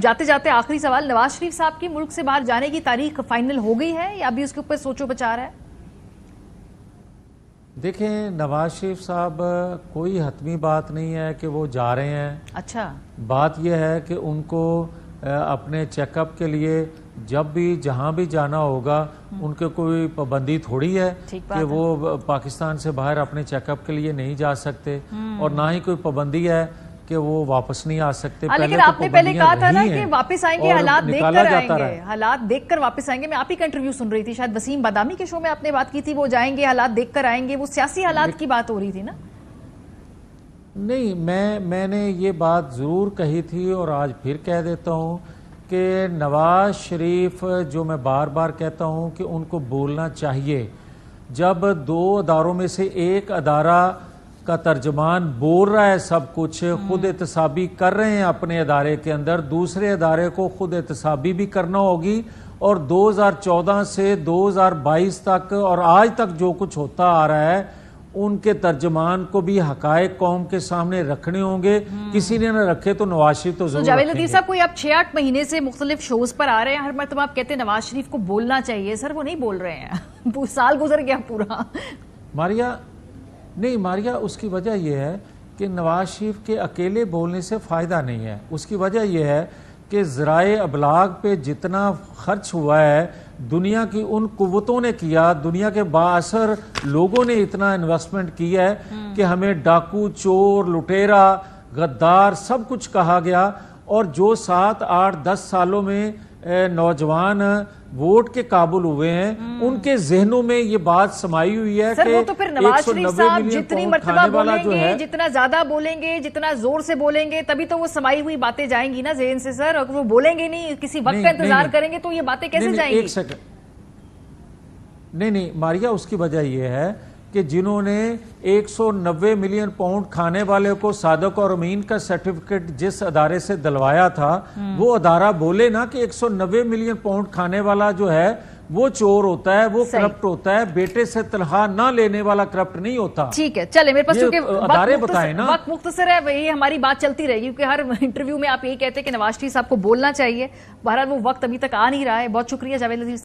جاتے جاتے آخری سوال، نواز شریف صاحب کی ملک سے باہر جانے کی تاریخ فائنل ہو گئی ہے یا ابھی اس کے اوپر سوچو بچار ہے؟ دیکھیں، نواز شریف صاحب کوئی حتمی بات نہیں ہے کہ وہ جا رہے ہیں. اچھا، بات یہ ہے کہ ان کو اپنے چیک اپ کے لیے جب بھی جہاں بھی جانا ہوگا ان کے کوئی پابندی تھوڑی ہے کہ وہ پاکستان سے باہر اپنے چیک اپ کے لیے نہیں جا سکتے، اور نہ ہی کوئی پابندی ہے کہ وہ واپس نہیں آ سکتے. لیکن آپ نے پہلے کہا تھا نا کہ واپس آئیں گے، حالات دیکھ کر آئیں گے، حالات دیکھ کر واپس آئیں گے. میں آپ ہی کا انٹرویو سن رہی تھی، شاید وسیم بادامی کے شو میں آپ نے بات کی تھی، وہ جائیں گے حالات دیکھ کر آئیں گے. وہ سیاسی حالات کی بات ہو رہی تھی نا؟ نہیں، میں نے یہ بات ضرور کہی تھی اور آج پھر کہہ دیتا ہوں کہ نواز شریف، جو میں بار بار کہتا ہوں کہ ان کو بولنا چاہیے. جب دو اداروں میں سے ایک ادارہ کا ترجمان بول رہا ہے سب کچھ، خود احتسابی کر رہے ہیں اپنے ادارے کے اندر، دوسرے ادارے کو خود احتسابی بھی کرنا ہوگی. اور 2014 سے 2022 تک اور آج تک جو کچھ ہوتا آ رہا ہے، ان کے ترجمان کو بھی حقائق قوم کے سامنے رکھنے ہوں گے. کسی نے نہ رکھے تو نواز شریف تو ضرور رکھیں گے. جاوید لطیف صاحب، کوئی آپ 6-8 مہینے سے مختلف شوز پر آ رہے ہیں، ہر مرتبہ آپ کہتے ہیں نواز شریف کو بولنا چاہیے. سر وہ نہیں بول رہے ہیں، سال گزر گیا پورا. ماریا اس کی وجہ یہ ہے کہ نواز شریف کے اکیلے بولنے سے فائدہ نہیں ہے. اس کی وجہ یہ ہے کہ ذرائع ابلاغ پہ جتنا خرچ ہوا ہے دنیا کی ان قوتوں نے کیا، دنیا کے بااثر لوگوں نے اتنا انویسٹمنٹ کیا ہے کہ ہمیں ڈاکو، چور، لٹیرا، غدار سب کچھ کہا گیا. اور جو 7, 8, 10 سالوں میں نوجوان ووٹ کے قابل ہوئے ہیں، ان کے ذہنوں میں یہ بات سمائی ہوئی ہے کہ وہ تو پھر نواز شریف صاحب جتنی مرتبہ بولیں گے، جتنا زیادہ بولیں گے، جتنا زور سے بولیں گے، تبھی تو وہ سمائی ہوئی باتیں جائیں گی نا ذہن سے. سر اگر وہ بولیں گے نہیں، کسی وقت کا انتظار کریں گے تو یہ باتیں کیسے جائیں گی؟ ایک سیکنڈ. نہیں ماریا، اس کی وجہ یہ ہے کہ جنہوں نے 190 ملین پاؤنڈ کھانے والے کو صادق اور امین کا سرٹیفکیٹ جس ادارے سے دلوایا تھا، وہ ادارہ بولے نا کہ 190 ملین پاؤنڈ کھانے والا جو ہے وہ چور ہوتا ہے، وہ کرپٹ ہوتا ہے، بیٹے سے تنخواہ نہ لینے والا کرپٹ نہیں ہوتا. ٹھیک ہے، چلے، میرے پاس چونکہ وقت مختصر ہے، یہ ہماری بات چلتی رہے گی کیونکہ ہر انٹرویو میں آپ یہی کہتے ہیں کہ نواز شریف صاحب کو بولنا چاہیے. بہرحال وہ وقت ابھی تک آ نہیں رہا ہے. بہت شکریہ جاوید لطیف.